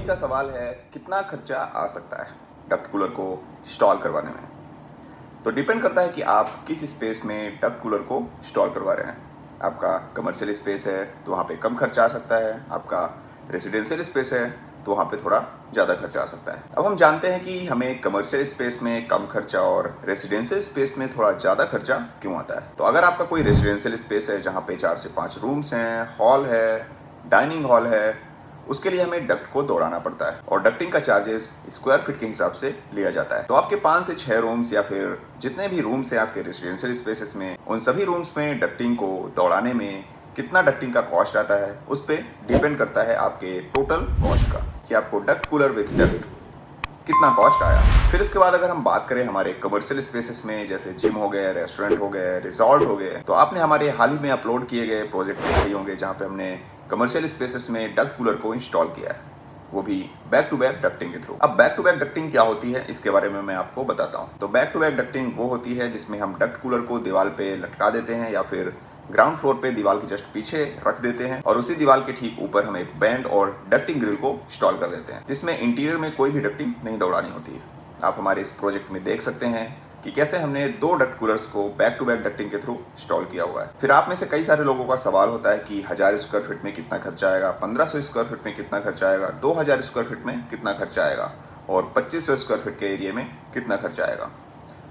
का सवाल है कितना खर्चा आ सकता है डक्ट कूलर को इंस्टॉल करवाने में। तो डिपेंड करता है कि आप किस स्पेस में डक्ट कूलर को इंस्टॉल करवा रहे हैं। आपका कमर्शियल स्पेस है तो वहाँ पे कम खर्चा आ सकता है, आपका रेजिडेंशियल स्पेस है तो वहाँ पे थोड़ा ज़्यादा खर्चा आ सकता है। अब हम जानते हैं कि हमें कमर्शियल स्पेस में कम खर्चा और रेजिडेंशियल स्पेस में थोड़ा ज़्यादा खर्चा क्यों आता है। तो अगर आपका कोई रेजिडेंशियल स्पेस है जहाँ पे 4 से 5 रूम्स हैं, हॉल है, डाइनिंग हॉल है, उसके लिए हमें डक्ट को दौड़ाना पड़ता है और डक्टिंग का चार्जेस स्क्वायर फीट के हिसाब से लिया जाता है। तो आपके 5 से 6 रूम्स या फिर जितने भी रूम्स हैं आपके रेजिडेंशियल स्पेसेस में, उन सभी रूम्स में डक्टिंग को दौड़ाने में कितना डक्टिंग का कॉस्ट आता है उस पर डिपेंड करता है आपके टोटल कॉस्ट का, कि आपको डक्ट कूलर विद डक्ट कितना कॉस्ट आया। फिर इसके बाद अगर हम बात करें हमारे कमर्शियल स्पेसेस में, जैसे जिम हो गए, रेस्टोरेंट हो गए, रिजॉर्ट हो गए, तो आपने हमारे हाल ही में अपलोड किए गए प्रोजेक्ट देखे होंगे जहाँ पे हमने कमर्शियल स्पेसेस में डक्ट कूलर को इंस्टॉल किया है, वो भी बैक टू बैक डक्टिंग के थ्रू। अब बैक टू बैक डक्टिंग क्या होती है इसके बारे में मैं आपको बताता हूँ। तो बैक टू बैक डक्टिंग वो होती है जिसमें हम डक्ट कूलर को दीवार पे लटका देते हैं या फिर ग्राउंड फ्लोर पे दीवार के जस्ट पीछे रख देते हैं और उसी दीवार के ठीक ऊपर हम एक बैंड और डक्टिंग ग्रिल को इंस्टॉल कर देते हैं, जिसमें इंटीरियर में कोई भी डक्टिंग नहीं दौड़ानी होती है। आप हमारे इस प्रोजेक्ट में देख सकते हैं कि कैसे हमने 2 डक्ट कूलर्स को बैक टू बैक डक्टिंग के थ्रू इंस्टॉल किया हुआ है। फिर आप में से कई सारे लोगों का सवाल होता है कि 1000 स्क्वायर फीट में कितना खर्चा आएगा, 1500 स्क्वायर फीट में कितना खर्चा आएगा, 2000 स्क्वायर फीट में कितना खर्चा आएगा और 2500 स्क्वायर फीट के एरिया में कितना खर्चा आएगा।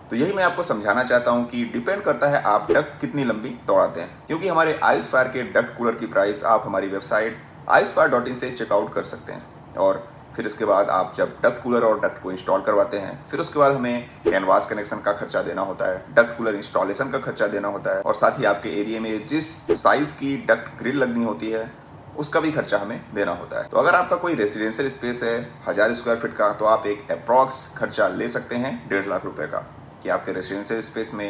तो यही मैं आपको समझाना चाहता हूं कि डिपेंड करता है आप डक्ट कितनी लंबी दौड़ाते हैं, क्योंकि हमारे आइसफायर के डक्ट कूलर की प्राइस आप हमारी वेबसाइट icefire.in से चेकआउट कर सकते हैं। और फिर इसके बाद आप जब डक्ट कूलर और डक्ट को इंस्टॉल करवाते हैं, फिर उसके बाद हमें कैनवास कनेक्शन का खर्चा देना होता है, डक्ट कूलर इंस्टॉलेशन का खर्चा देना होता है और साथ ही आपके एरिया में जिस साइज की डक्ट ग्रिल लगनी होती है उसका भी खर्चा हमें देना होता है। तो अगर आपका कोई रेजिडेंशियल स्पेस है 1000 स्क्वायर फीट का, तो आप एक अप्रॉक्स खर्चा ले सकते हैं 1.5 लाख रुपए का, कि आपके रेजिडेंशियल स्पेस में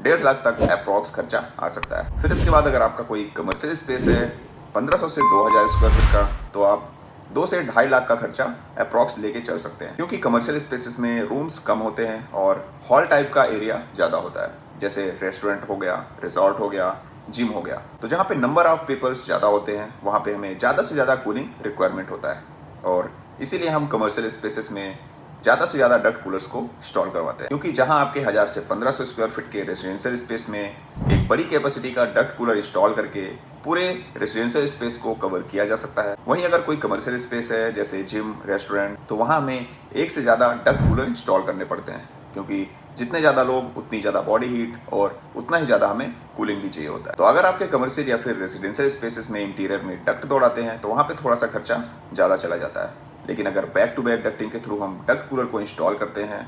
1.5 लाख तक अप्रॉक्स खर्चा आ सकता है। फिर इसके बाद अगर आपका कोई कमर्शियल स्पेस है 1500 से 2000 स्क्वायर फीट का, तो आप 2 से 2.5 लाख का खर्चा अप्रॉक्स लेके चल सकते हैं, क्योंकि कमर्शियल स्पेसेस में रूम्स कम होते हैं और हॉल टाइप का एरिया ज़्यादा होता है, जैसे रेस्टोरेंट हो गया, रिजॉर्ट हो गया, जिम हो गया। तो जहाँ पे नंबर ऑफ पीपल्स ज़्यादा होते हैं वहाँ पे हमें ज़्यादा से ज़्यादा कूलिंग रिक्वायरमेंट होता है और इसीलिए हम कमर्शियल स्पेसेस में ज़्यादा से ज़्यादा डक्ट कूलर्स को इंस्टॉल करवाते हैं। क्योंकि जहां आपके 1000 से 1500 स्क्वायर फीट के रेजिडेंशियल स्पेस में एक बड़ी कैपेसिटी का डक्ट कूलर इंस्टॉल करके पूरे रेजिडेंशियल स्पेस को कवर किया जा सकता है, वहीं अगर कोई कमर्शियल स्पेस है जैसे जिम, रेस्टोरेंट, तो वहाँ हमें एक से ज़्यादा डक्ट कूलर इंस्टॉल करने पड़ते हैं, क्योंकि जितने ज़्यादा लोग उतनी ज़्यादा बॉडी हीट और उतना ही ज़्यादा हमें कूलिंग भी चाहिए होता है। तो अगर आपके कमर्शियल या फिर रेजिडेंशियल स्पेसेस में इंटीरियर में डक्ट दौड़ाते हैं तो वहाँ पे थोड़ा सा खर्चा ज़्यादा चला जाता है, लेकिन अगर बैक टू बैक डक्टिंग के थ्रू हम डक्ट कूलर को इंस्टॉल करते हैं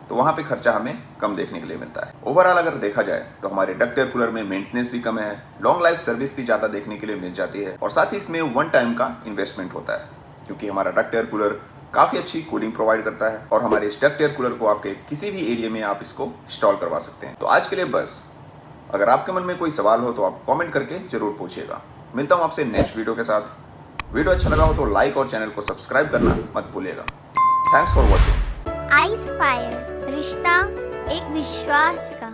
तो वहाँ पे खर्चा हमें कम देखने के लिए मिलता है। ओवरऑल अगर देखा जाए तो हमारे डक्ट एयर कूलर में मेंटेनेंस भी कम है, लॉन्ग लाइफ सर्विस भी ज़्यादा देखने के लिए मिल जाती है और साथ ही इसमें 1 टाइम का इन्वेस्टमेंट होता है, क्योंकि हमारा डक्ट एयर कूलर काफ़ी अच्छी कूलिंग प्रोवाइड करता है और हमारे इस डक्ट एयर कूलर को आपके किसी भी एरिया में आप इसको इंस्टॉल करवा सकते हैं। तो आज के लिए बस, अगर आपके मन में कोई सवाल हो तो आप कॉमेंट करके जरूर पूछिएगा। मिलता हूँ आपसे नेक्स्ट वीडियो के साथ। वीडियो अच्छा लगा हो तो लाइक और चैनल को सब्सक्राइब करना मत भूलिएगा। Thanks for watching. आइसफायर, रिश्ता एक विश्वास का।